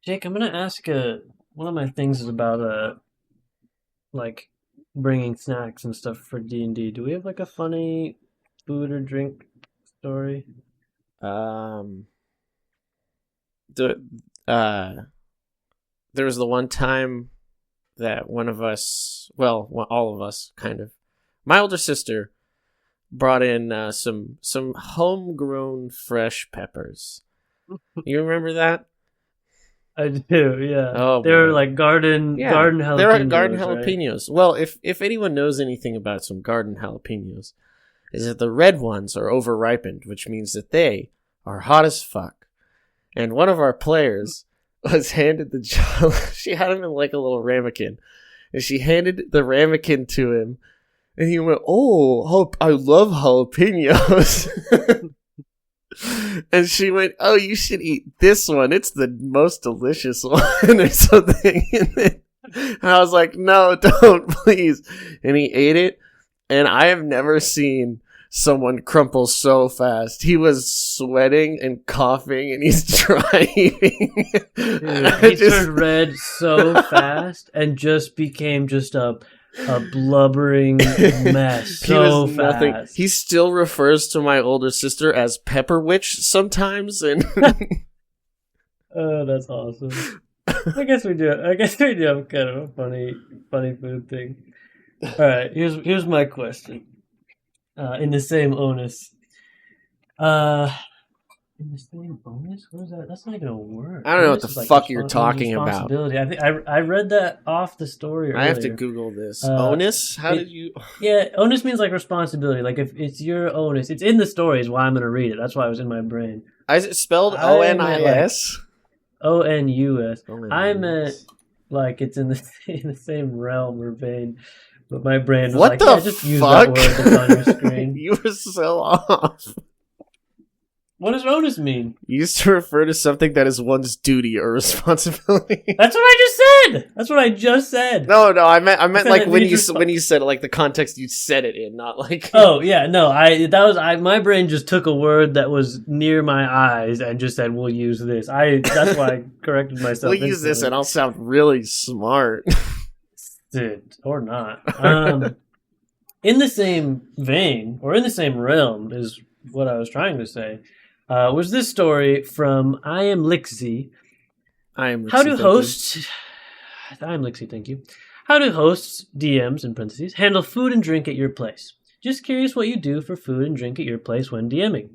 Jake, I'm gonna ask. One of my things is about like bringing snacks and stuff for D&D. Do we have like a funny food or drink story? Um, the uh, there was the one time that one of us, all of us, kind of, my older sister brought in some homegrown fresh peppers. You remember that? I do, yeah. Oh They're boy, like garden yeah, garden there are garden jalapenos, right? jalapenos. Well, if anyone knows anything about some garden jalapenos, is that the red ones are over-ripened, which means that they are hot as fuck. And one of our players was handed the she had him in like a little ramekin, and she handed the ramekin to him, and he went, "Oh, I love jalapenos." And she went, "Oh, you should eat this one. It's the most delicious one," or something. And I was like, "No, don't, please." And he ate it, and I have never seen someone crumple so fast. He was sweating and coughing, and he's driving. Dude, he turned red so fast and just became just a blubbering mess He was so nothing. fast. He still refers to my older sister as Pepper Witch sometimes, and Oh, that's awesome. I guess we do. I guess we do have kind of a funny food thing. All right, here's my question. In the same onus. Uh, in the same onus? What is that? That's not even a word. I don't know what Onus the is like fuck you're talking about. responsibility. I think I read that off the story I have to earlier. Google this. Uh, Onus? How it, did you? yeah, onus means like responsibility. Like if it's your onus, it's in the story. Is why I'm gonna read it. That's why it was in my brain. Is it spelled I meant like ONIS? ONUS. I meant ONIS. like it's in the in the same realm or vein. But my brain was What like, yeah, the just use that fuck? word that's on your screen. You were so off. What does onus mean? You used to refer to something that is one's duty or responsibility. That's what I just said. That's what I just said. No, I meant said like it when means when you said it, like the context you said it in, not like. Oh yeah, no, my brain just took a word that was near my eyes and just said we'll use this. That's why I corrected myself. We'll use this, instantly. and I'll sound really smart. Dude, or not. In the same vein, or in the same realm, is what I was trying to say. Was this story from I Am Lixie? I am. How Lexi, do thank you. hosts? I am Lixie, thank you. How do hosts, DMs in parentheses, handle food and drink at your place? Just curious what you do for food and drink at your place when DMing.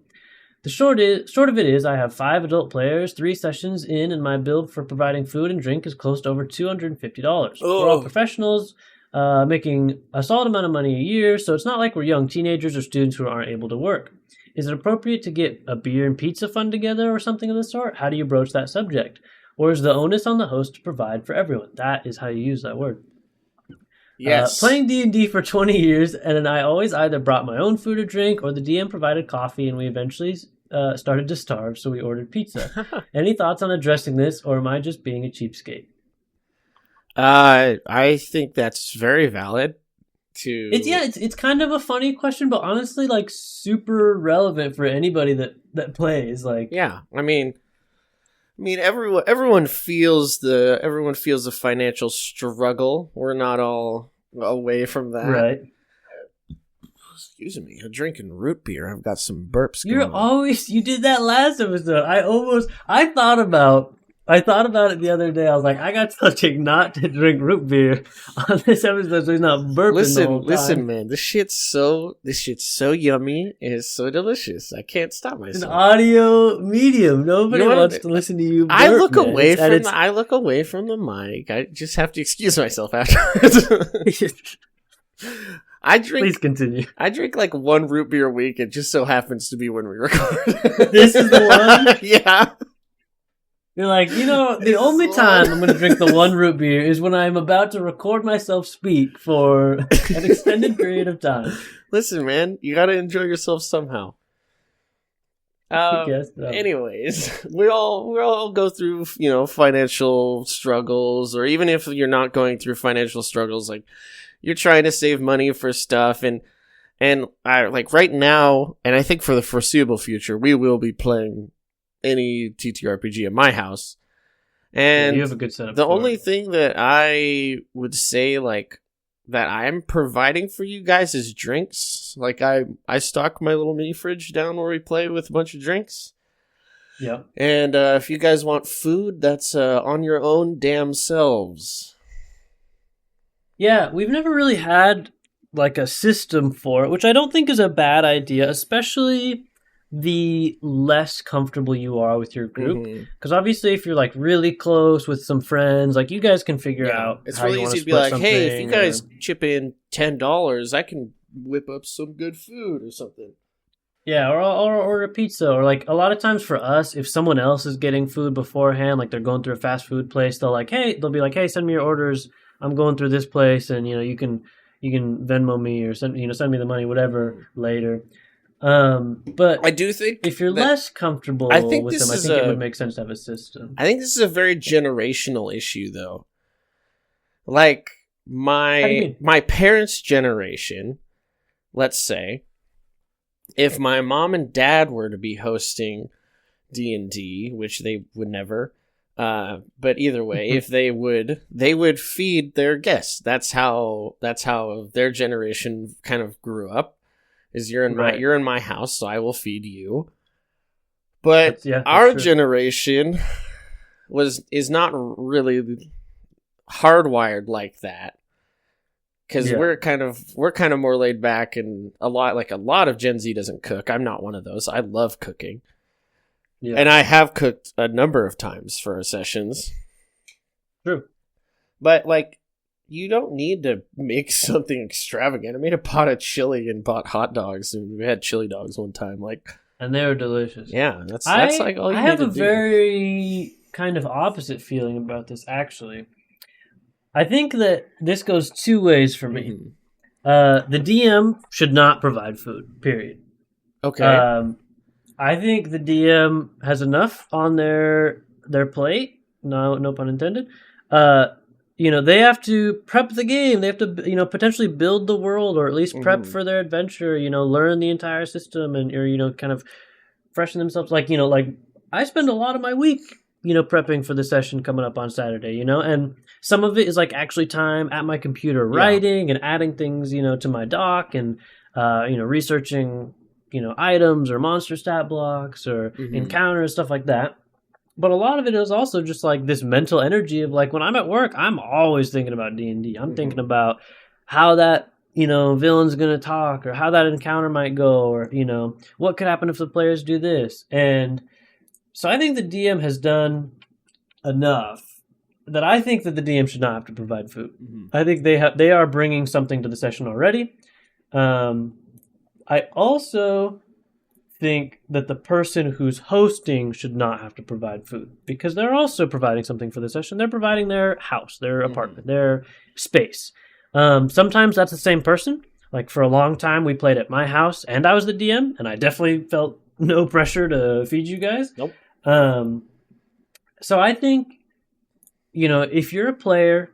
The short of it is, I have 5 adult players, 3 sessions in, and my bill for providing food and drink is close to over $250. We're all Oh. professionals, making a solid amount of money a year, so it's not like we're young teenagers or students who aren't able to work. Is it appropriate to get a beer and pizza fund together or something of the sort? How do you broach that subject? Or is the onus on the host to provide for everyone? That is how you use that word. Yes. Playing D&D for 20 years, and I always either brought my own food or drink, or the DM provided coffee, and we eventually started to starve, so we ordered pizza. Any thoughts on addressing this, or am I just being a cheapskate? I think that's very valid. It's kind of a funny question, but honestly, like super relevant for anybody that plays. Like, Yeah, I mean, everyone feels the financial struggle. We're not all away from that. right? Excuse me, I'm drinking root beer. I've got some burps You're going on. always you did that last episode. I thought about it the other day. I was like, I got to tell Jake not to drink root beer on this episode, so he's not burping the whole time. Listen, man. This shit's so yummy and it's so delicious. I can't stop It's an myself. audio medium. Nobody You know what? wants to listen to you. Burp, I look man. away It's- and from I look away from the mic. I just have to excuse myself afterwards. I drink Please continue. I drink like 1 root beer a week. It just so happens to be when we record. This is the one? Yeah. You're like, the only time I'm going to drink the 1 root beer is when I'm about to record myself speak for an extended period of time. Listen, man, you got to enjoy yourself somehow. I guess so. Anyways, we all go through, financial struggles, or even if you're not going through financial struggles, like you're trying to save money for stuff, and I like right now, and I think for the foreseeable future, we will be playing any TTRPG at my house. And you have a good setup. the for only it. thing that I would say, like, that I'm providing for you guys is drinks. Like, I stock my little mini fridge down where we play with a bunch of drinks. Yeah. And if you guys want food, that's on your own damn selves. Yeah, we've never really had like a system for it, which I don't think is a bad idea, especially the less comfortable you are with your group. Mm-hmm. Because obviously, if you're like really close with some friends, like you guys can figure out It's how really you want easy to to be split like, hey, if you something, guys or- chip in $10, I can whip up some good food or something. Yeah, or order pizza, or like a lot of times for us, if someone else is getting food beforehand, like they're going through a fast food place, they'll be like, hey, send me your orders. I'm going through this place, and you can Venmo me or send me the money, whatever later. But I do think if you're that- less comfortable I think with this them, I is think it a- would make sense to have a system. I think this is a very generational issue, though. Like How do you mean? my parents' generation, let's say, if my mom and dad were to be hosting D&D, which they would never, but either way, if they would feed their guests. That's how their generation kind of grew up. Is you're in my house, so I will feed you. But That's our true. generation is not really hardwired like that. Because Yeah. we're kind of more laid back, and a lot of Gen Z doesn't cook. I'm not one of those. I love cooking, Yeah, and I have cooked a number of times for our sessions. true. But like, you don't need to make something extravagant. I made a pot of chili and bought hot dogs, and we had chili dogs one time. Like, And they were delicious. yeah, that's like all you I need have to a do. very kind of opposite feeling about this, actually. I think that this goes two ways for me. Mhm. The DM should not provide food, period. Okay. I think the DM has enough on their plate. No pun intended. They have to prep the game. They have to, potentially build the world, or at least prep Mhm. for their adventure. Learn the entire system, and or kind of freshen themselves. Like I spend a lot of my week, prepping for the session coming up on Saturday. And some of it is like actually time at my computer writing and adding things, to my doc, and researching, items or monster stat blocks or Mhm. encounters, stuff like that. But a lot of it is also just like this mental energy of like when I'm at work, I'm always thinking about D&D. I'm thinking about how that villain's gonna talk, or how that encounter might go, or what could happen if the players do this. And so I think the DM has done enough that I think that the DM should not have to provide food. Mhm. I think they are bringing something to the session already. I also think that the person who's hosting should not have to provide food, because they're also providing something for the session. They're providing their house, their apartment, their space. Sometimes that's the same person. Like for a long time, we played at my house, and I was the DM, and I definitely felt no pressure to feed you guys. Nope. So I think, if you're a player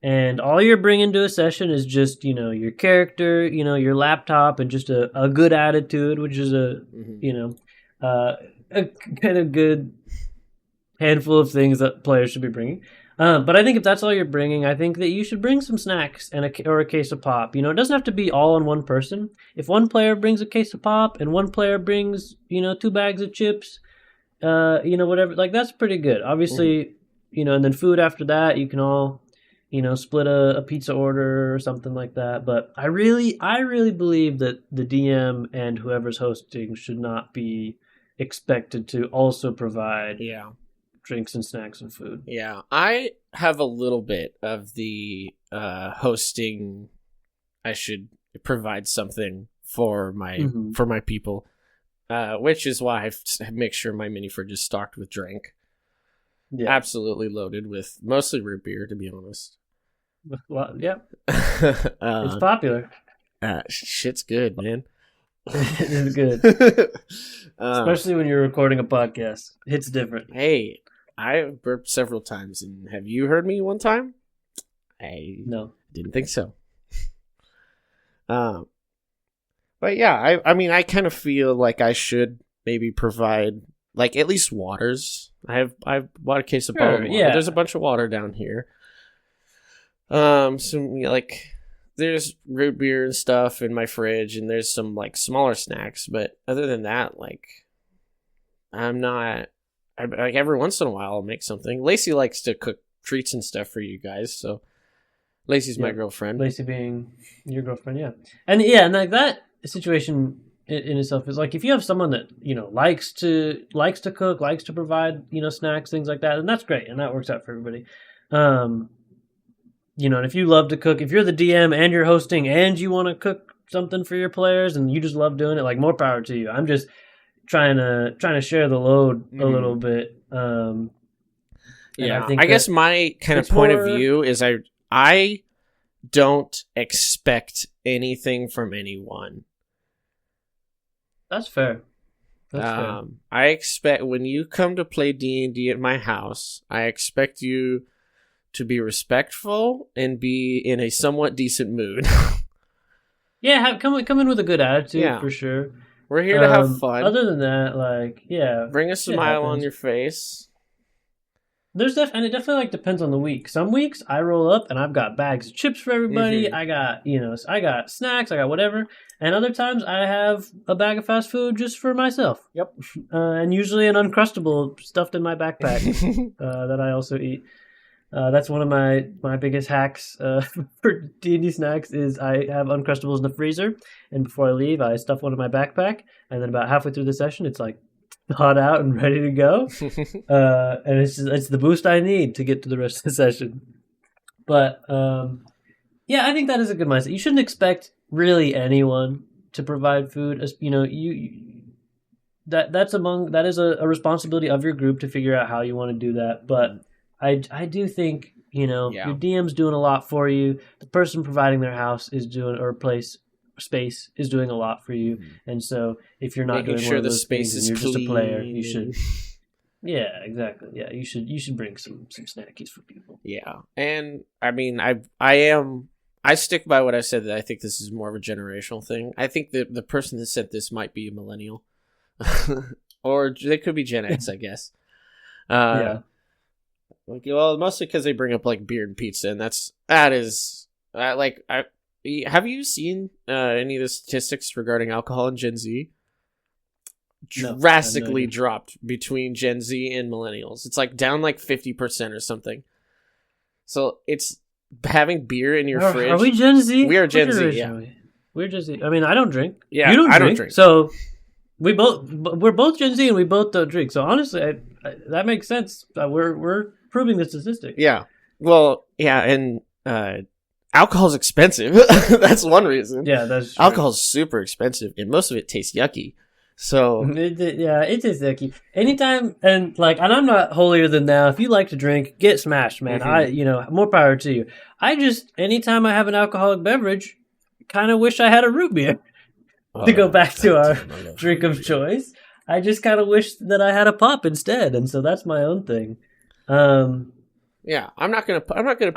and all you're bringing to a session is just, your character, your laptop, and just a good attitude, which is a kind of good handful of things that players should be bringing. But I think if that's all you're bringing, I think that you should bring some snacks and or a case of pop. It doesn't have to be all on one person. If one player brings a case of pop and one player brings, 2 bags of chips, whatever, like that's pretty good. Obviously, and then food after that, you can all, split a pizza order or something like that. But I really believe that the DM and whoever's hosting should not be expected to also provide drinks and snacks and food. Yeah, I have a little bit of the hosting. I should provide something for my people, which is why I make sure my mini fridge is stocked with drink. Yeah, Absolutely loaded with mostly root beer, to be honest. well, yeah, it's popular. Shit's good, man. It is good, especially when you're recording a podcast. It's different. Hey, I burped several times, and have you heard me one time? No. Didn't think so. But yeah, I mean, I kind of feel like I should maybe provide like at least waters. I've bought a case of Sure, bottled water. yeah. There's a bunch of water down here. Like there's root beer and stuff in my fridge, and there's some like smaller snacks. But other than that, like I'm not. Like every once in a while, I'll make something. Lacey likes to cook treats and stuff for you guys, so Lacey's my girlfriend. Lacey being your girlfriend, yeah, and like that situation in itself is like if you have someone that likes to cook, likes to provide snacks, things like that, and that's great, and that works out for everybody. And if you love to cook, if you're the DM and you're hosting and you want to cook something for your players and you just love doing it, like more power to you. I'm just trying to share the load a little bit. Yeah, I guess my kind of point of view is I don't expect anything from anyone. That's fair. Fair. I expect when you come to play D&D at my house, I expect you to be respectful and be in a somewhat decent mood. Yeah, come in with a good attitude, for sure. We're here to have fun. Other than that, like, yeah. Bring a smile on your face. And it definitely like depends on the week. Some weeks I roll up and I've got bags of chips for everybody. Mm-hmm. I got snacks, I got whatever. And other times I have a bag of fast food just for myself. Yep. And usually an Uncrustable stuffed in my backpack that I also eat. That's one of my biggest hacks for D&D snacks is I have Uncrustables in the freezer, and before I leave, I stuff one in my backpack, and then about halfway through the session, it's like thawed out and ready to go, and it's the boost I need to get to the rest of the session. But yeah, I think that is a good mindset. You shouldn't expect really anyone to provide food. As that is a responsibility of your group to figure out how you want to do that, but. I do think, your DM's doing a lot for you. The person providing their house is doing, or space is doing a lot for you. And so if you're not doing one of those things and you're just a player, you should. Yeah, exactly. Yeah, you should bring some snackies for people. Yeah. And I mean, I stick by what I said, that I think this is more of a generational thing. I think that the person that said this might be a millennial. Or they could be Gen X, I guess. Yeah. Like, well, mostly because they bring up like beer and pizza, and that is have you seen any of the statistics regarding alcohol in Gen Z? Drastically dropped between Gen Z and millennials. It's like down like 50% or something. So it's having beer in your fridge. Are we Gen Z? We are Gen Z. Yeah, we're Gen Z. I mean, I don't drink. Yeah, you don't don't drink. So we're both Gen Z, and we both don't drink. So honestly, that makes sense. We're proving the statistic. Yeah. Well, yeah, and alcohol's expensive. That's one reason. Yeah, that's true. Alcohol's super expensive, and most of it tastes yucky. So it tastes yucky. Anytime, and I'm not holier than thou. If you like to drink, get smashed, man. Mm-hmm. More power to you. Anytime I have an alcoholic beverage, kind of wish I had a root beer. To go back to our drink of choice, I just kind of wish that I had a pop instead, and so that's my own thing. Yeah, I'm not gonna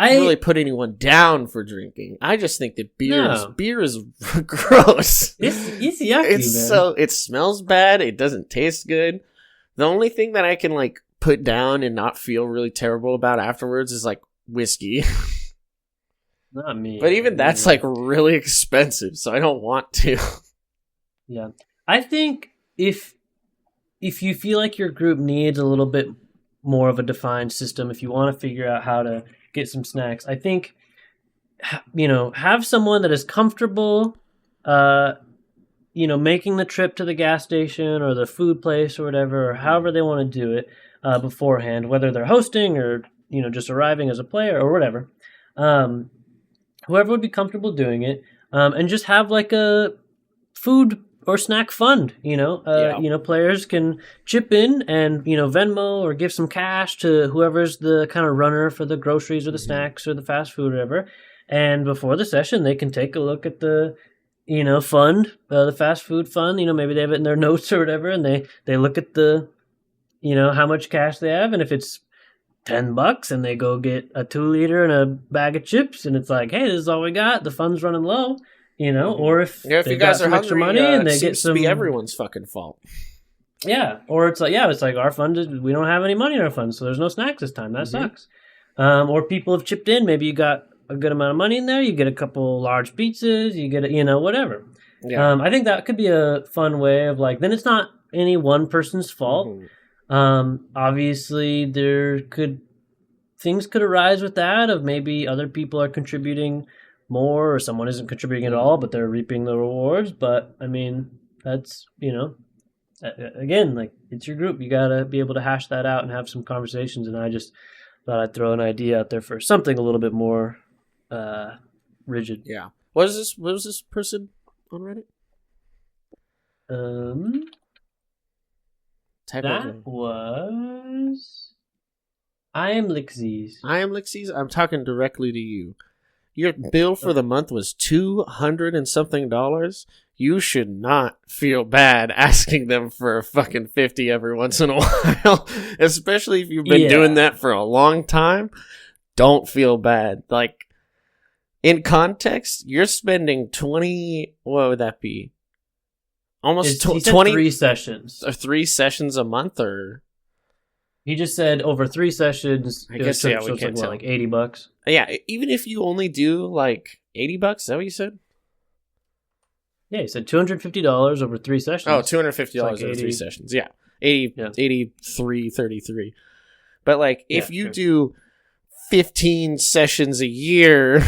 really put anyone down for drinking. I just think that beer is gross. It's yucky, man. It smells bad. It doesn't taste good. The only thing that I can like put down and not feel really terrible about afterwards is like whiskey. Not me. But even that's like really expensive, so I don't want to. Yeah, I think if you feel like your group needs a little bit more of a defined system, if you want to figure out how to get some snacks, I think, have someone that is comfortable, making the trip to the gas station or the food place or whatever, or however they want to do it beforehand, whether they're hosting or, just arriving as a player or whatever. Whoever would be comfortable doing it, and just have like a food or snack fund, players can chip in and, Venmo or give some cash to whoever's the kind of runner for the groceries or the snacks or the fast food or whatever. And before the session, they can take a look at the, fund, the fast food fund, maybe they have it in their notes or whatever. And they look at the, how much cash they have. And if it's $10 and they go get a 2-liter and a bag of chips and it's like, hey, this is all we got. The fund's running low. Or if you guys are hungry, extra money and they get to be everyone's fucking fault. Yeah, or it's like our fund is, we don't have any money in our fund, so there's no snacks this time. That sucks. Or people have chipped in. Maybe you got a good amount of money in there. You get a couple large pizzas. You get whatever. Yeah. I think that could be a fun way of then it's not any one person's fault. Obviously, things could arise with that of maybe other people are contributing more or someone isn't contributing at all, but they're reaping the rewards. But I mean, that's again, it's your group. You gotta be able to hash that out and have some conversations. And I just thought I'd throw an idea out there for something a little bit more rigid. Yeah. What was this person on Reddit? That was I am Lixies. I am Lixies. I'm talking directly to you. Your bill for the month was $200 and something. You should not feel bad asking them for a fucking 50 every once in a while, especially if you've been doing that for a long time. Don't feel bad. In context, you're spending 20. What would that be? Almost 20. 3 sessions. Or 3 sessions a month, or he just said over 3 sessions. I guess we can't tell. $80. Yeah, even if you only do $80, is that what you said? Yeah, he said $250 over 3 sessions. Oh, $250 over 3 sessions. Yeah, 83.33. But if you do 15 sessions a year,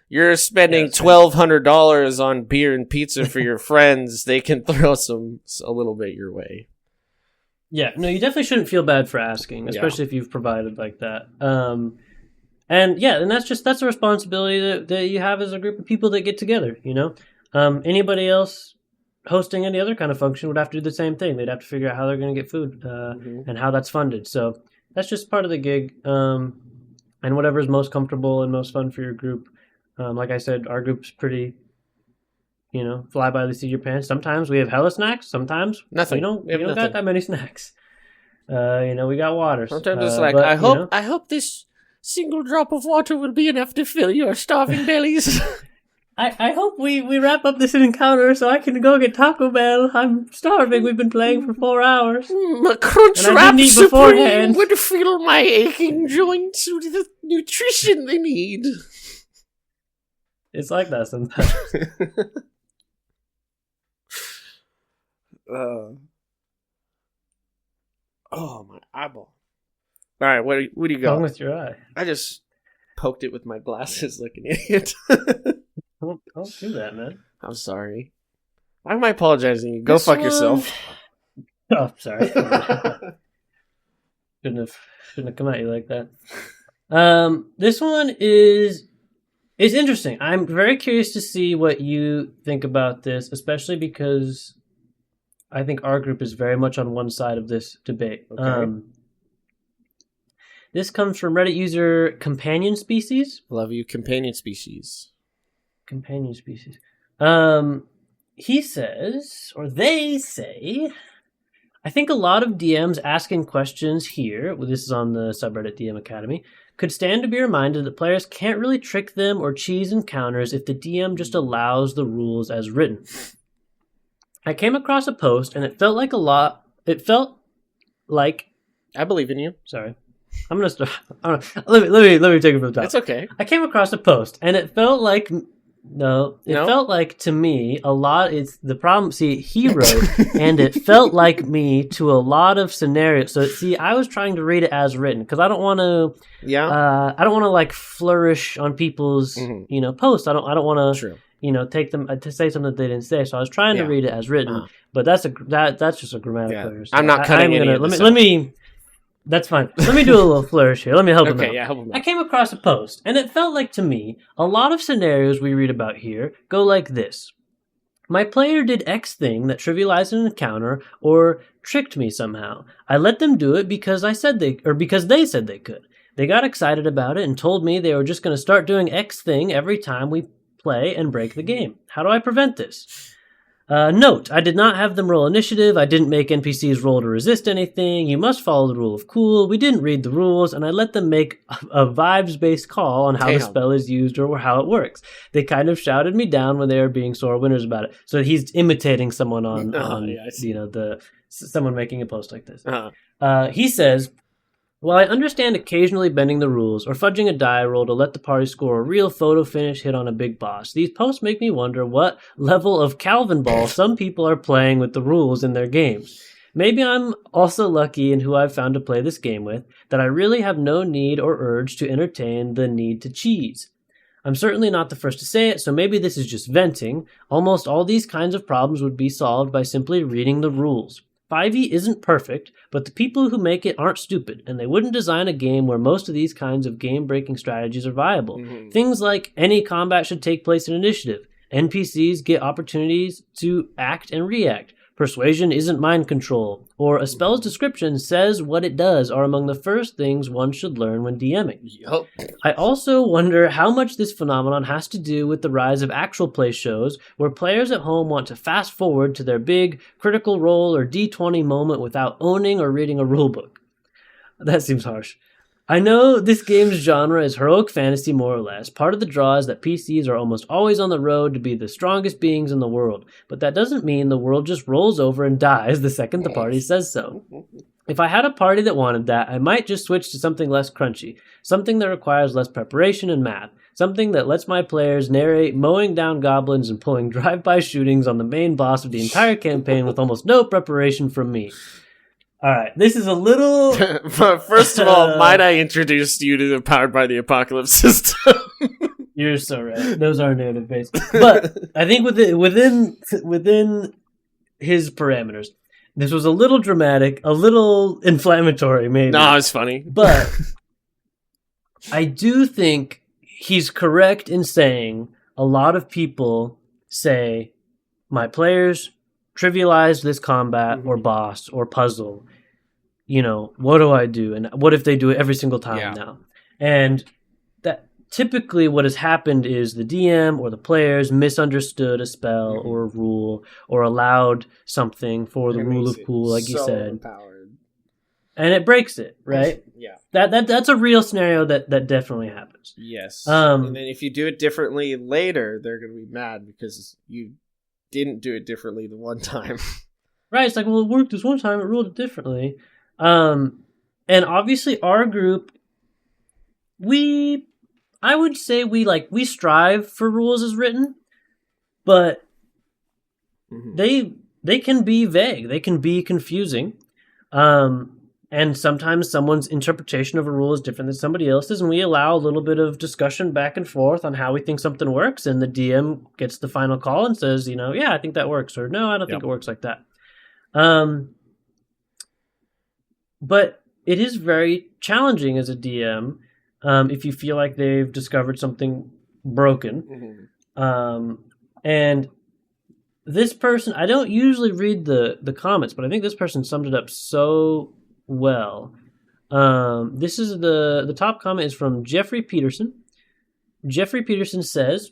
you're spending $1,200 on beer and pizza for your friends. They can throw a little bit your way. Yeah, no, you definitely shouldn't feel bad for asking, especially if you've provided like that. And that's a responsibility that you have as a group of people that get together. Anybody else hosting any other kind of function would have to do the same thing. They'd have to figure out how they're going to get food and how that's funded. So that's just part of the gig. And whatever is most comfortable and most fun for your group. Like I said, our group's pretty, fly by the seat of your pants. Sometimes we have hella snacks. Sometimes nothing. We don't got that many snacks. We got water. Sometimes it's I hope this single drop of water will be enough to fill your starving bellies. I hope we wrap up this encounter so I can go get Taco Bell. I'm starving. We've been playing for 4 hours. A crunch wrap supreme would fill my aching joints with the nutrition they need. It's like that sometimes. My eyeball. All right, what do you got? What's wrong with your eye? I just poked it with my glasses like an idiot. Don't do that, man. I'm sorry. Why am I apologizing? Go fuck yourself. Oh, sorry. Shouldn't have come at you like that. This one is interesting. I'm very curious to see what you think about this, especially because I think our group is very much on one side of this debate. Okay. This comes from Reddit user Companion Species. Love you, Companion Species. Companion Species. He says, or they say, I think a lot of DMs asking questions here, this is on the subreddit DM Academy, could stand to be reminded that players can't really trick them or cheese encounters if the DM just allows the rules as written. I came across a post and it felt like I believe in you. Sorry. I'm gonna start. Let me take it from the top. It's okay. I came across a post and it felt like felt like to me a lot. It's the problem. See, he wrote and it felt like me to a lot of scenarios. So see, I was trying to read it as written because I don't want to. Yeah. I don't want to flourish on people's posts. I don't want to. True. Take them to say something that they didn't say. So I was trying to read it as written, but that's just a grammatical error. So I'm not cutting any of this let me. That's fine. Let me do a little flourish here. Let me help him out. Okay, yeah, help him out. I came across a post, and it felt like to me, a lot of scenarios we read about here go like this. My player did X thing that trivialized an encounter or tricked me somehow. I let them do it because they said they could. They got excited about it and told me they were just going to start doing X thing every time we play and break the game. How do I prevent this? Note, I did not have them roll initiative. I didn't make NPCs roll to resist anything. You must follow the rule of cool. We didn't read the rules, and I let them make a vibes-based call on how the spell is used or how it works. They kind of shouted me down when they were being sore winners about it. So he's imitating someone on someone making a post like this. He says, while I understand occasionally bending the rules or fudging a die roll to let the party score a real photo finish hit on a big boss, these posts make me wonder what level of Calvin ball some people are playing with the rules in their games. Maybe I'm also lucky in who I've found to play this game with, that I really have no need or urge to entertain the need to cheese. I'm certainly not the first to say it, so maybe this is just venting. Almost all these kinds of problems would be solved by simply reading the rules. 5e isn't perfect, but the people who make it aren't stupid, and they wouldn't design a game where most of these kinds of game-breaking strategies are viable. Things like any combat should take place in initiative. NPCs get opportunities to act and react. Persuasion isn't mind control, or a spell's description says what it does are among the first things one should learn when DMing. Yep. I also wonder how much this phenomenon has to do with the rise of actual play shows where players at home want to fast forward to their big critical role or D20 moment without owning or reading a rulebook. That seems harsh. I know this game's genre is heroic fantasy more or less. Part of the draw is that PCs are almost always on the road to be the strongest beings in the world, but that doesn't mean the world just rolls over and dies the second the party says so. If I had a party that wanted that, I might just switch to something less crunchy, something that requires less preparation and math, something that lets my players narrate mowing down goblins and pulling drive-by shootings on the main boss of the entire campaign with almost no preparation from me. All right, this is a little... First of all, might I introduce you to the Powered by the Apocalypse system? You're so right. Those are narrative based. But I think within his parameters, this was a little dramatic, a little inflammatory, maybe. No, it's funny. But I do think he's correct in saying a lot of people say, my players trivialize this combat or boss or puzzle. You know, what do I do? And what if they do it every single time now? And that typically what has happened is the DM or the players misunderstood a spell or a rule or allowed something for the rule of cool, like you said. Empowered. And it breaks it, right? Yeah. That's a real scenario that definitely happens. Yes. And then if you do it differently later, they're going to be mad because you didn't do it differently the one time. Right, it's like, well, it worked this one time, it ruled it differently. And obviously our group, I would say we strive for rules as written, but they can be vague, they can be confusing. And sometimes someone's interpretation of a rule is different than somebody else's, and we allow a little bit of discussion back and forth on how we think something works, and the DM gets the final call and says, yeah, I think that works, or no, I don't think it works like that. But it is very challenging as a DM if you feel like they've discovered something broken. And this person, I don't usually read the comments, but I think this person summed it up so well. This is the top comment is from Jeffrey Peterson. Jeffrey Peterson says,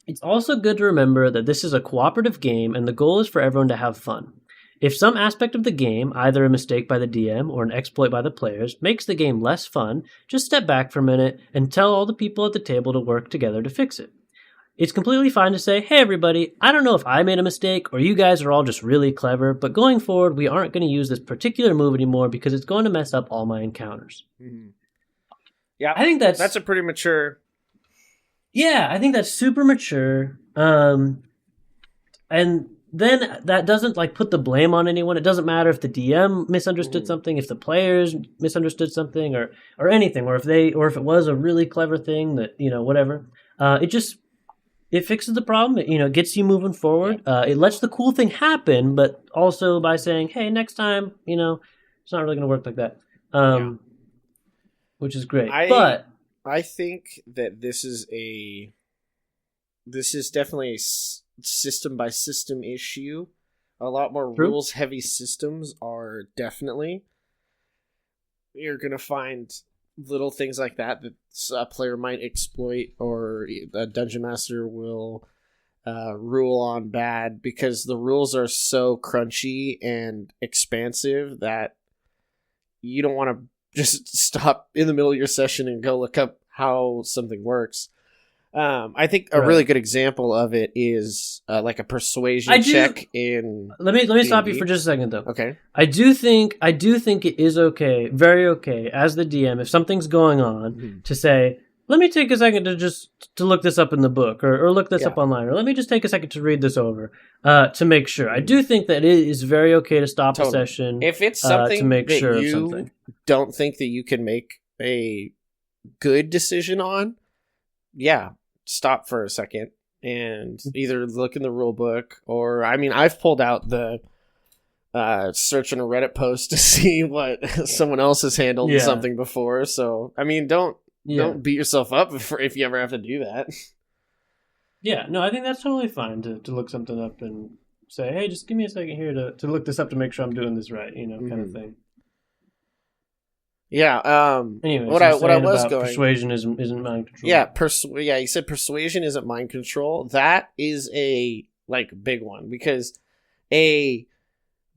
it's also good to remember that this is a cooperative game and the goal is for everyone to have fun. If some aspect of the game, either a mistake by the DM or an exploit by the players, makes the game less fun, just step back for a minute and tell all the people at the table to work together to fix it. It's completely fine to say, hey everybody, I don't know if I made a mistake or you guys are all just really clever, but going forward we aren't going to use this particular move anymore because it's going to mess up all my encounters. Yeah, I think that's a pretty mature... Yeah, I think that's super mature. And then that doesn't put the blame on anyone. It doesn't matter if the DM misunderstood something, if the players misunderstood something or anything, or if it was a really clever thing that, whatever. It fixes the problem. It gets you moving forward. It lets the cool thing happen, but also by saying, hey, next time, it's not really going to work like that. Which is great. I think that this is definitely a system by system issue. A lot more rules heavy systems are definitely. You're going to find little things like that a player might exploit, or a dungeon master will rule on bad because the rules are so crunchy and expansive that you don't want to just stop in the middle of your session and go look up how something works. I think a really good example of it is like a persuasion check in. Let me stop you for just a second, though. Okay. I do think it is okay, very okay, as the DM, if something's going on, to say, let me take a second to look this up in the book, or look this up online, or let me just take a second to read this over, to make sure. I do think that it is very okay to stop a session if it's something to make that sure you of something. Don't think that you can make a good decision on, stop for a second and either look in the rule book or, I mean, I've pulled out the search on a Reddit post to see what someone else has handled something before. So, I mean, don't beat yourself up if you ever have to do that. Yeah, no, I think that's totally fine to look something up and say, hey, just give me a second here to look this up to make sure I'm doing this right, kind of thing. Yeah. Anyways, what I was going persuasion isn't mind control. Yeah, you said persuasion isn't mind control. That is a big one because a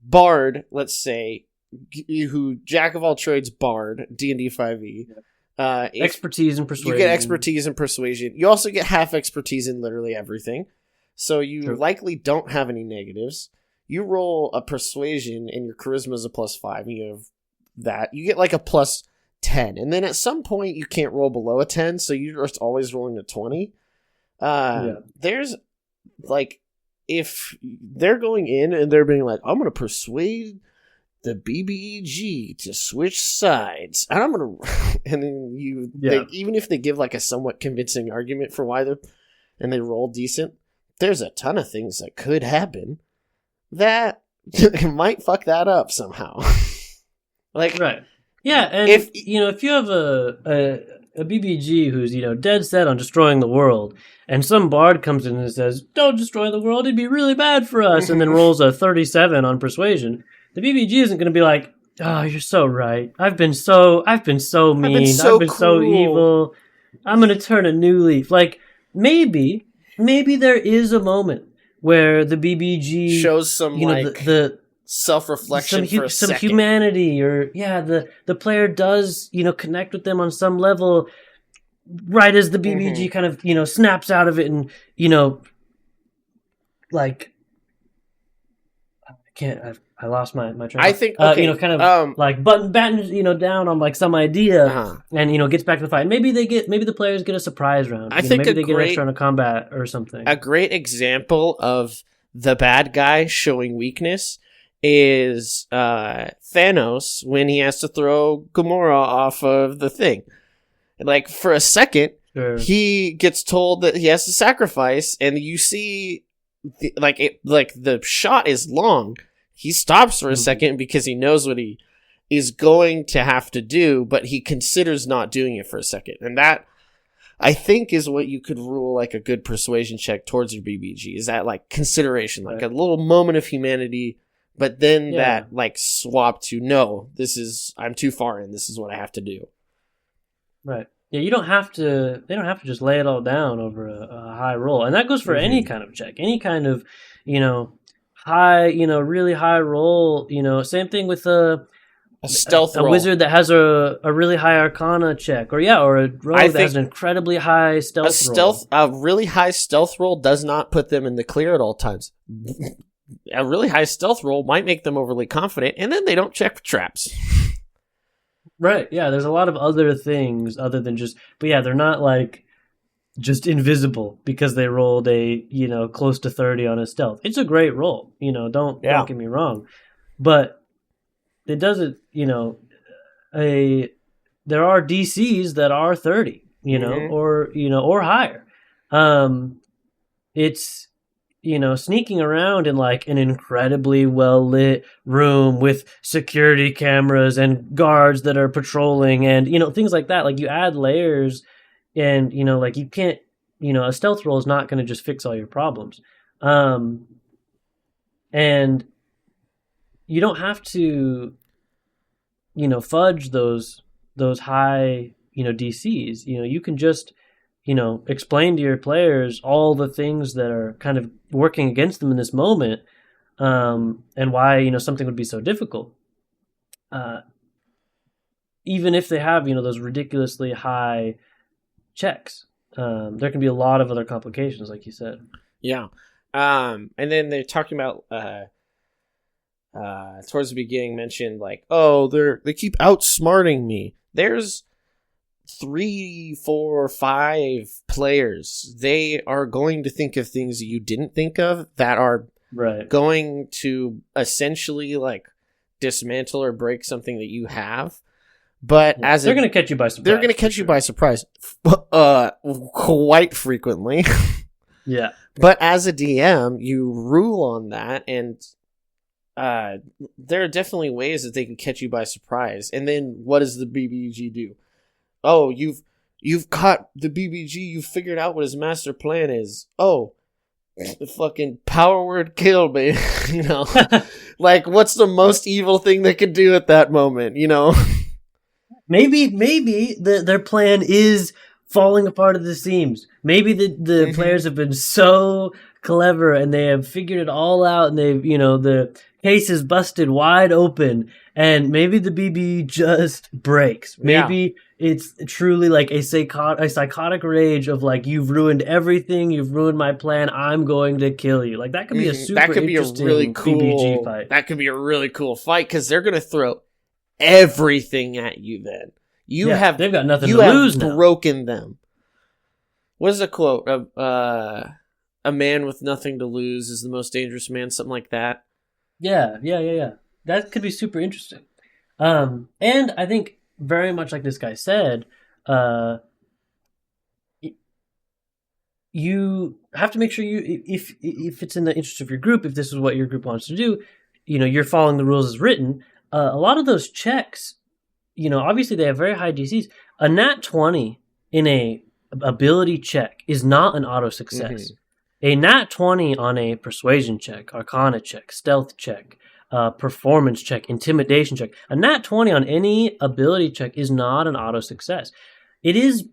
bard, let's say, who jack of all trades bard D&D 5e, expertise in persuasion. You get expertise in persuasion. You also get half expertise in literally everything. So you likely don't have any negatives. You roll a persuasion and your charisma is a +5. And you have that. You get a +10. And then at some point you can't roll below a 10, so you're just always rolling a 20. There's if they're going in and they're being like, I'm going to persuade the BBEG to switch sides, and I'm going to, and then they, even if they give a somewhat convincing argument for why and they roll decent, there's a ton of things that could happen that might fuck that up somehow. Right. Yeah, and if you have a BBG who's dead set on destroying the world, and some bard comes in and says, "Don't destroy the world; it'd be really bad for us," and then rolls a 37 on persuasion, the BBG isn't going to be like, "Oh, you're so right. I've been so mean. I've been so evil. I'm going to turn a new leaf." Maybe there is a moment where the BBG shows some the self-reflection for a some second. humanity, or the player does connect with them on some level right as the BBG kind of snaps out of it, and I lost my train. I think kind of batten down on some idea, and gets back to the fight. Maybe the players get a surprise round. I think maybe they get extra on a combat or something. A great example of the bad guy showing weakness is Thanos when he has to throw Gamora off of the thing. For a second, he gets told that he has to sacrifice, and you see the shot is long. He stops for a second because he knows what he is going to have to do, but he considers not doing it for a second. And that, I think, is what you could rule a good persuasion check towards your BBG, is that consideration, a little moment of humanity, but then that swap to, no, I'm too far in, this is what I have to do. Right. Yeah, they don't have to just lay it all down over a high roll. And that goes for any kind of check, any kind of, high, really high roll, same thing with a stealth roll. A wizard that has a really high arcana check, or a rogue that has an incredibly high stealth roll. A really high stealth roll does not put them in the clear at all times. A really high stealth roll might make them overly confident, and then they don't check for traps. Right, yeah, there's a lot of other things other than they're not just invisible because they rolled a, close to 30 on a stealth. It's a great roll, don't get me wrong. But it doesn't, there are DCs that are 30, or higher. It's, sneaking around in an incredibly well-lit room with security cameras and guards that are patrolling and, things like that. You add layers and, you can't, a stealth roll is not going to just fix all your problems. And you don't have to, fudge those high, DCs. You can just, explain to your players all the things that are kind of working against them in this moment, and why something would be so difficult. Even if they have those ridiculously high checks, there can be a lot of other complications, like you said. Yeah. And then they're talking about towards the beginning mentioned like, oh, they keep outsmarting me. There's 3, 4, 5 players. They are going to think of things that you didn't think of that are going to essentially like dismantle or break something that you have. But they're going to catch you by surprise. They're going to catch you by surprise quite frequently. Yeah. But as a DM, you rule on that, and there are definitely ways that they can catch you by surprise. And then what does the BBG do? Oh, you've caught the BBG. You've figured out what his master plan is. Oh, the fucking power word kill, baby. Like, what's the most evil thing they could do at that moment? Maybe their plan is falling apart at the seams. Maybe the players have been so clever and they have figured it all out, and they've the case is busted wide open, and maybe the BB just breaks. Maybe it's truly like a psychotic rage of like, you've ruined everything, you've ruined my plan, I'm going to kill you. Like, that could be a super interesting really cool BBG fight. That could be a really cool fight, because they're going to throw everything at you then. They've got nothing to lose now. You have broken them. What is the quote? A man with nothing to lose is the most dangerous man, something like that. Yeah. That could be super interesting. And I think very much like this guy said, you have to make sure if it's in the interest of your group, if this is what your group wants to do, you're following the rules as written. A lot of those checks, obviously they have very high DCs. A nat 20 in a ability check is not an auto success. A nat 20 on a persuasion check, arcana check, stealth check, performance check, intimidation check, a nat 20 on any ability check is not an auto success. It is,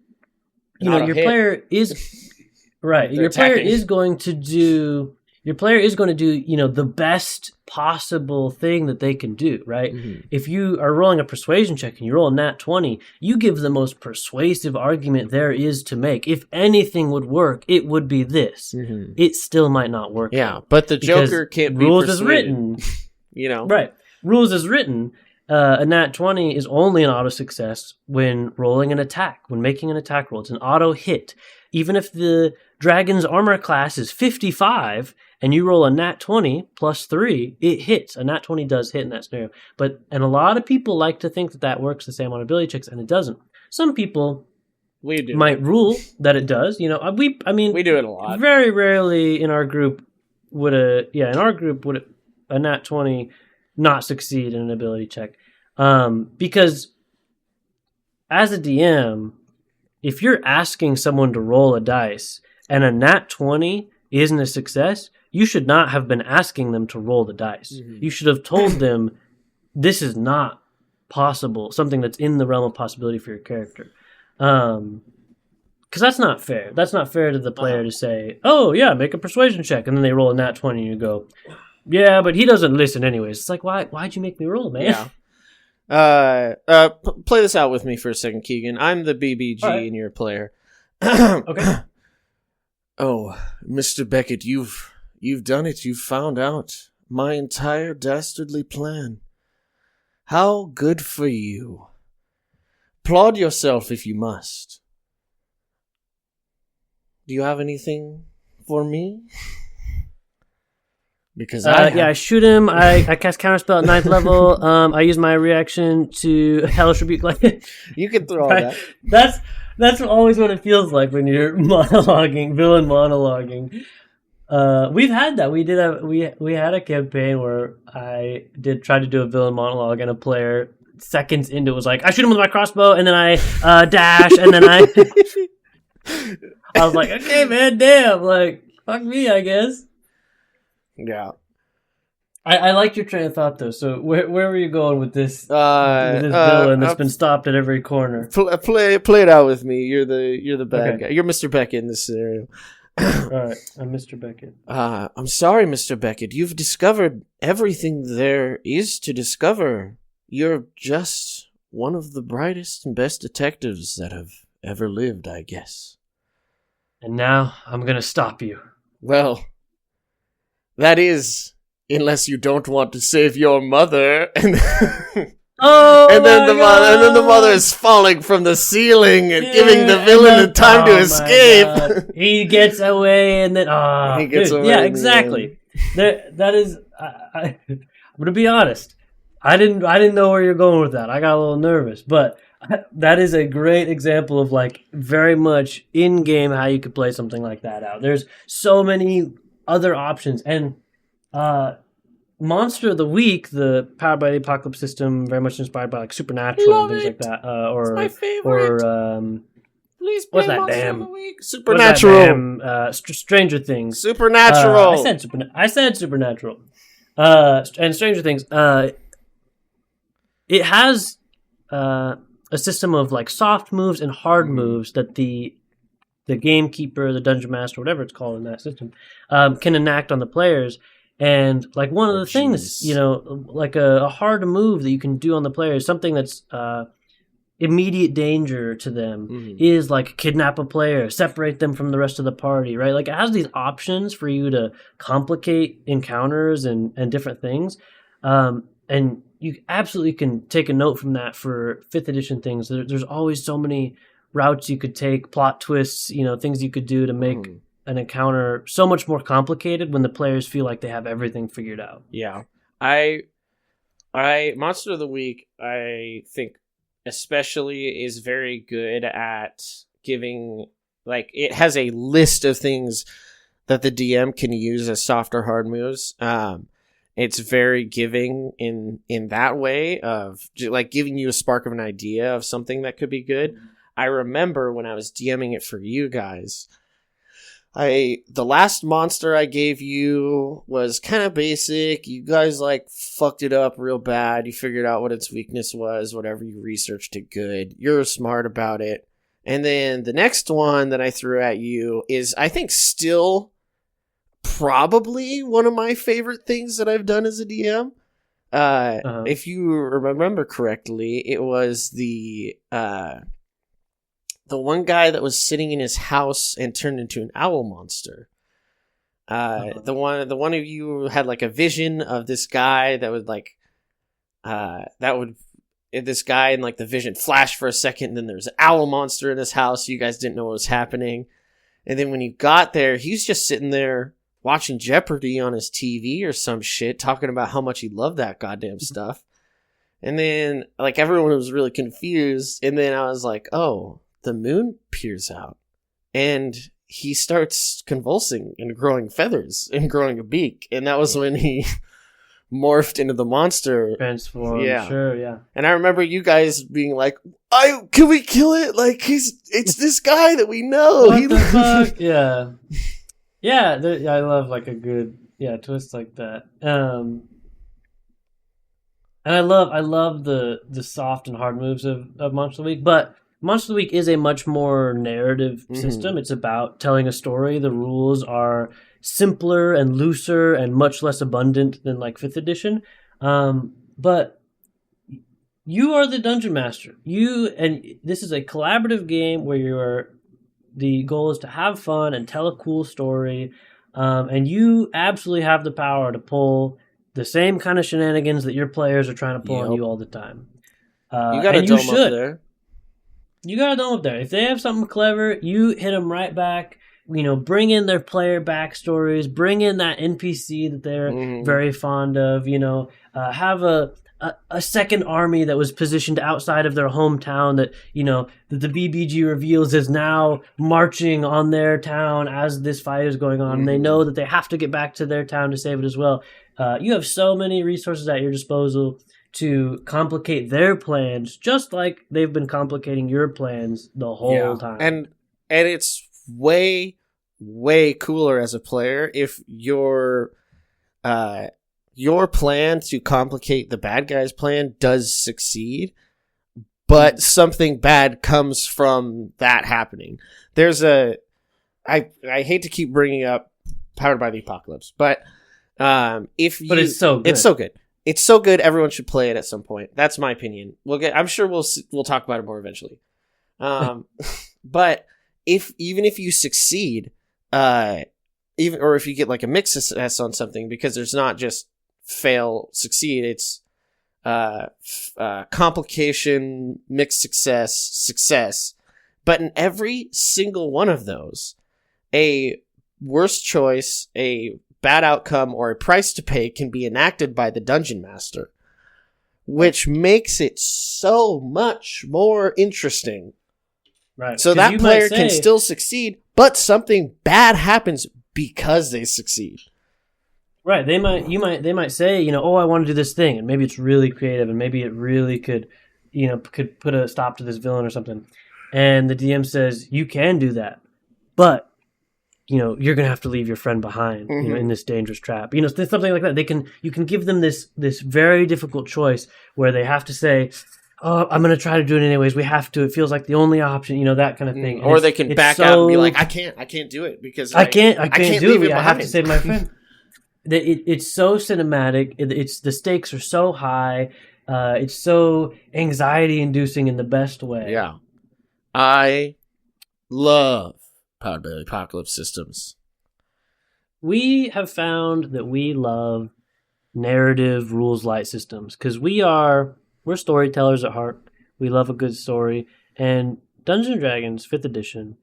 your player is right. Your player is going to do the best possible thing that they can do, right? If you are rolling a persuasion check and you roll a nat 20, you give the most persuasive argument there is to make. If anything would work, it would be this. It still might not work. Yeah, but the Joker can't be rules as written. Right. Rules as written, a nat 20 is only an auto success when rolling an attack, when making an attack roll. It's an auto hit. Even if the dragon's armor class is 55 and you roll a nat 20 plus 3, it hits. A nat 20 does hit in that scenario. And a lot of people like to think that works the same on ability checks, and it doesn't. Some people might rule that it does. We do it a lot. Very rarely in our group would a nat 20 not succeed in an ability check. Because as a DM, if you're asking someone to roll a dice and a nat 20 isn't a success, you should not have been asking them to roll the dice. You should have told them this is not possible, something that's in the realm of possibility for your character. Because that's not fair. That's not fair to the player to say, oh, yeah, make a persuasion check, and then they roll a nat 20 and you go, yeah, but he doesn't listen anyways. It's like, why'd you make me roll, man? Yeah. Play this out with me for a second, Keagan. I'm the BBG and you're a player. Okay. Oh, Mr. Beckett, you've done it. You've found out my entire dastardly plan. How good for you. Applaud yourself if you must. Do you have anything for me? Because I shoot him. I cast counterspell at 9th level. I use my reaction to Hellish Rebuke. Like, you can throw all that. That's always what it feels like when you're villain monologuing. We've had that. We had a campaign where I tried to do a villain monologue, and a player seconds into it was like, I shoot him with my crossbow, and then I dash, and then I was like, okay, man, damn, like, fuck me, I guess. Yeah. I like your train of thought though. So where were you going with this Uh, villain that's uh, been stopped at every corner? play it out with me. You're the bad Okay, guy. You're Mr. Beckett in this scenario. all right. I'm Mr. Beckett. I'm sorry, Mr. Beckett. You've discovered everything there is to discover. You're just one of the brightest and best detectives that have ever lived, I guess. And now I'm gonna stop you. Well, that is, unless you don't want to save your mother. And Oh and then my the mother God! is falling from the ceiling and Yeah, giving the and villain then- the time oh to my escape. God. He gets away, and then He gets dude, away yeah, in the exactly. That is. I'm gonna be honest. I didn't know where you're going with that. I got a little nervous, but that is a great example of like very much in game how you could play something like that out. There's so many other options, and Monster of the Week, the Powered by the Apocalypse system, very much inspired by like Supernatural Love and things it. like that, It's my or favorite. Please play what's that Monster damn of the Week. what's that Supernatural. damn Stranger Things. Supernatural. I said Supernatural. And Stranger Things. It has a system of like soft moves and hard moves that the gamekeeper, the dungeon master, whatever it's called in that system, can enact on the players. And like one of the things, like a hard move that you can do on the players, something that's immediate danger to them is like kidnap a player, separate them from the rest of the party, right? Like it has these options for you to complicate encounters and different things. And you absolutely can take a note from that for 5th edition things. There's always so many routes you could take, plot twists, things you could do to make an encounter so much more complicated when the players feel like they have everything figured out. Yeah. I Monster of the Week, I think especially is very good at giving, like, it has a list of things that the DM can use as soft or hard moves. It's very giving in that way of like giving you a spark of an idea of something that could be good. I remember when I was DMing it for you guys, the last monster I gave you was kind of basic. You guys like fucked it up real bad. You figured out what its weakness was, whatever, you researched it good. You're smart about it. And then the next one that I threw at you is, I think, still probably one of my favorite things that I've done as a DM. If you remember correctly, it was the one guy that was sitting in his house and turned into an owl monster. The one of you had like a vision of this guy that would like this guy and like the vision flashed for a second, and then there's an owl monster in his house. You guys didn't know what was happening, and then when you got there, he's just sitting there watching Jeopardy on his TV or some shit, talking about how much he loved that goddamn stuff. And then like everyone was really confused, and then I was like, oh, the moon peers out, and he starts convulsing and growing feathers and growing a beak, and that was when he morphed into the monster. Transformed, yeah. Sure, yeah. And I remember you guys being like, can we kill it? Like, it's this guy that we know. What the fuck? Yeah. Yeah, I love like a good twist like that. And I love the soft and hard moves of Monster of the Week, but Monster of the Week is a much more narrative system. It's about telling a story. The rules are simpler and looser and much less abundant than like 5th edition. But you are the dungeon master. And this is a collaborative game where the goal is to have fun and tell a cool story. And you absolutely have the power to pull the same kind of shenanigans that your players are trying to pull on you all the time. You got a dome up there. You got a dome up there. If they have something clever, you hit them right back. Bring in their player backstories. Bring in that NPC that they're very fond of. Have a second army that was positioned outside of their hometown that the BBG reveals is now marching on their town as this fight is going on. And they know that they have to get back to their town to save it as well. You have so many resources at your disposal to complicate their plans, just like they've been complicating your plans the whole time. And it's way, way cooler as a player if your your plan to complicate the bad guy's plan does succeed, but something bad comes from that happening. I hate to keep bringing up Powered by the Apocalypse, but it's so good. It's so good. Everyone should play it at some point. That's my opinion. I'm sure we'll talk about it more eventually. But even if you succeed, or if you get like a mixed success on something, because there's not just fail, succeed, it's complication, mixed success. But in every single one of those, a worse choice, a bad outcome, or a price to pay can be enacted by the dungeon master, which makes it so much more interesting. Right. So that player can still succeed, but something bad happens because they succeed. Right. They might say, oh, I want to do this thing, and maybe it's really creative, and maybe it really could put a stop to this villain or something. And the DM says, you can do that, but you're going to have to leave your friend behind, in this dangerous trap. Something like that. You can give them this very difficult choice where they have to say, oh, I'm going to try to do it anyways. We have to. It feels like the only option, that kind of thing. And or they can back out and be like, I can't do it because I can't do it. I have to save my friend. It's so cinematic. It's the stakes are so high. It's so anxiety inducing in the best way. Yeah. I love Powered by the Apocalypse systems. We have found that we love narrative rules light systems because we're storytellers at heart. We love a good story, and Dungeons & Dragons 5th edition,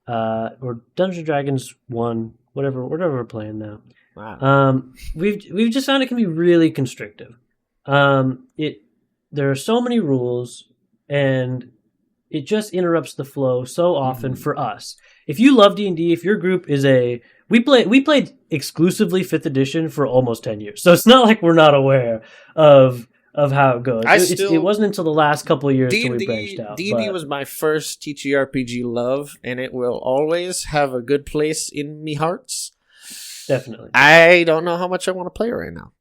or Dungeons & Dragons 1, whatever we're playing now. Wow. We've just found it can be really constrictive. There are so many rules, and it just interrupts the flow so often for us. If you love D&D, if your group is we played exclusively 5th edition for almost 10 years. So it's not like we're not aware of how it goes. It wasn't until the last couple of years until we branched out. D&D was my first TTRPG love, and it will always have a good place in me hearts. Definitely. I don't know how much I want to play right now.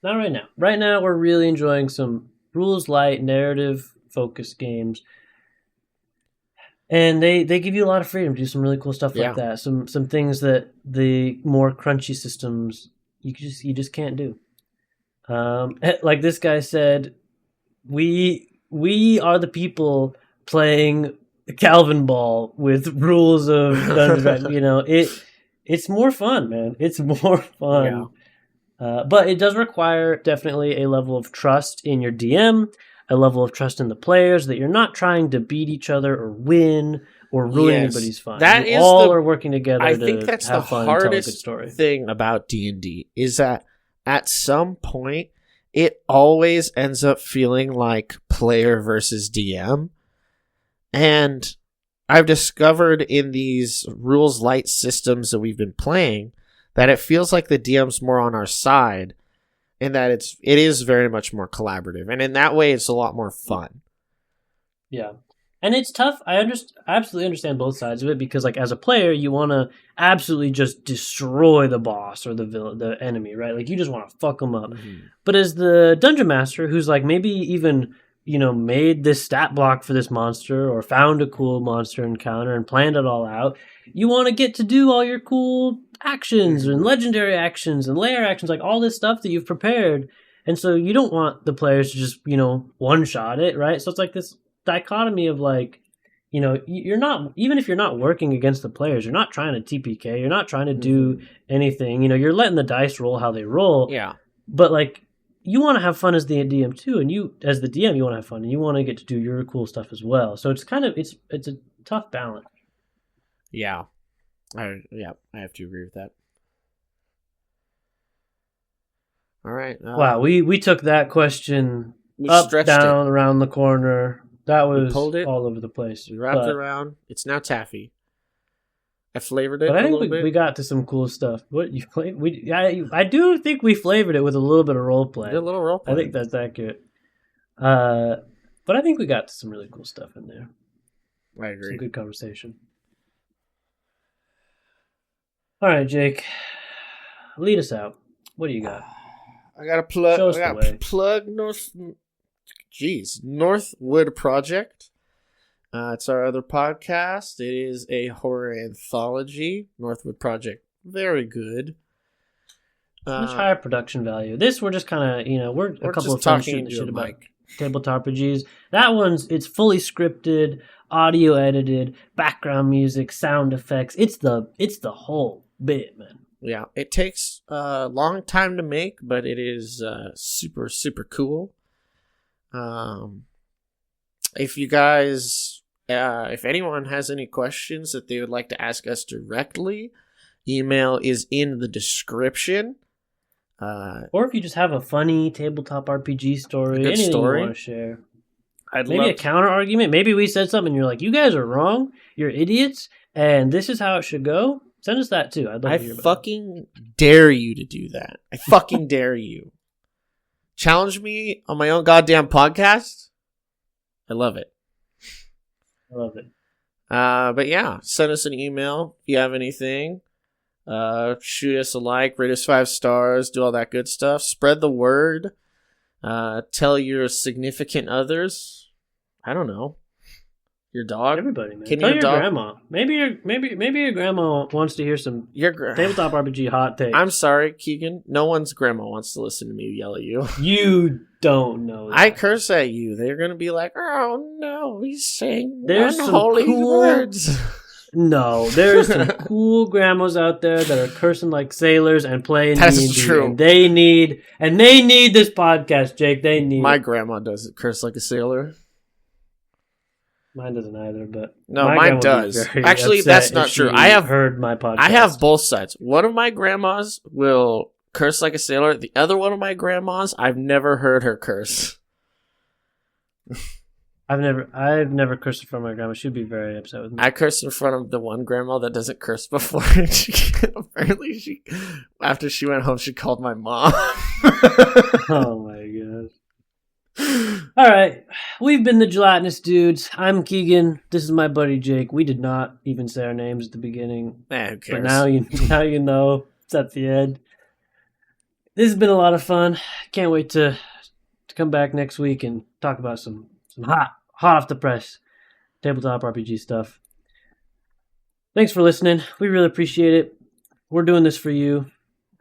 Not right now. Right now, we're really enjoying some rules light, narrative focused games. And they give you a lot of freedom to do some really cool stuff like that. Some things that the more crunchy systems you just can't do. Like this guy said, we are the people playing Calvin Ball with rules of Dungeons and Dragons. It's more fun, man. It's more fun. Yeah. But it does require definitely a level of trust in your DM, a level of trust in the players, that you're not trying to beat each other or win or ruin anybody's fun. You all are working together. I think that's the hardest thing about D&D is that at some point it always ends up feeling like player versus DM. And I've discovered in these rules light systems that we've been playing that it feels like the DM's more on our side, and that it is very much more collaborative. And in that way, it's a lot more fun. Yeah. And it's tough. I absolutely understand both sides of it, because like as a player, you want to absolutely just destroy the boss or the enemy, right? Like you just want to fuck them up. Mm-hmm. But as the dungeon master, who's like maybe even made this stat block for this monster or found a cool monster encounter and planned it all out, you want to get to do all your cool actions and legendary actions and layer actions, like all this stuff that you've prepared. And so you don't want the players to just, one-shot it, right? So it's like this dichotomy of like, you're not, even if you're not working against the players, you're not trying to TPK, you're not trying to do anything, you're letting the dice roll how they roll. Yeah. But like, you want to have fun as the DM too, and you, as the DM, you want to have fun, and you want to get to do your cool stuff as well. So it's kind of it's a tough balance. Yeah, I have to agree with that. All right. Wow, we took that question up, down, around the corner. That was all over the place. We wrapped it around. It's now taffy. I flavored it but I think a little bit. We got to some cool stuff. What you played? I do think we flavored it with a little bit of role play. A little role play. I think that's accurate. But I think we got to some really cool stuff in there. I agree. Some good conversation. All right, Jake, lead us out. What do you got? I got to plug. Show us I the got way. plug Northwood Project. It's our other podcast. It is a horror anthology. Northwood Project, very good. Much higher production value. This we're just kind of we're a couple of friends shooting the shit about tabletop RPGs. That it's fully scripted, audio edited, background music, sound effects. It's the whole bit, man. Yeah, it takes a long time to make, but it is super, super cool. If you guys, if anyone has any questions that they would like to ask us directly, email is in the description. Or if you just have a funny tabletop RPG story, good anything story. you want to share. Maybe a counter argument. Maybe we said something and you're like, you guys are wrong. You're idiots. And this is how it should go. Send us that too. I'd love to hear about fucking dare you to do that. I fucking dare you. Challenge me on my own goddamn podcast. I love it. I love it. But yeah, send us an email if you have anything. Shoot us a like, rate us 5 stars, do all that good stuff. Spread the word. Tell your significant others. I don't know. Your dog. Everybody, man. Tell your grandma. Maybe your grandma wants to hear some tabletop RPG hot takes. I'm sorry, Keegan. No one's grandma wants to listen to me yell at you. You don't know that. I curse at you. They're gonna be like, "Oh no, he's saying there's unholy words." No, there's some cool grandmas out there that are cursing like sailors and playing That's D&D, true. And they need this podcast, Jake. They need My grandma doesn't curse like a sailor. Mine doesn't either, but no, mine does. Actually, that's not true. I have heard my podcast. I have both sides. One of my grandmas will curse like a sailor. The other one of my grandmas, I've never heard her curse. I've never cursed in front of my grandma. She'd be very upset with me. I cursed in front of the one grandma that doesn't curse before. Apparently, after she went home, she called my mom. Oh my gosh. All right, we've been the Gelatinous Dudes. I'm Keegan. This is my buddy Jake. We did not even say our names at the beginning. Who cares? But now you know. It's at the end. This has been a lot of fun. Can't wait to come back next week and talk about some hot off the press tabletop RPG stuff. Thanks for listening. We really appreciate it. We're doing this for you.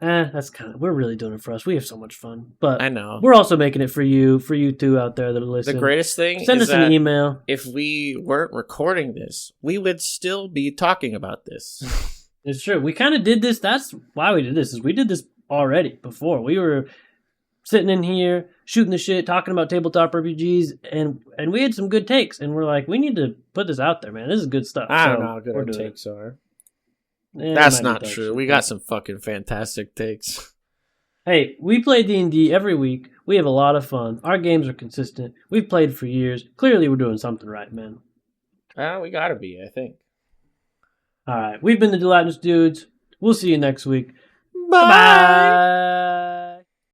We're really doing it for us. We have so much fun. But I know. We're also making it for you two out there that are listening. The greatest thing Send is us an email. If we weren't recording this, we would still be talking about this. It's true. We kind of did this. That's why we did this. Is we did this already before. We were sitting in here, shooting the shit, talking about tabletop RPGs, and we had some good takes. And we're like, we need to put this out there, man. This is good stuff. I don't know how good our takes are. Yeah, that's not true. We got some fucking fantastic takes. Hey, we play D&D every week. We have a lot of fun. Our games are consistent. We've played for years. Clearly, we're doing something right, man. We gotta be, I think. All right. We've been the Gelatinous Dudes. We'll see you next week. Bye. Bye.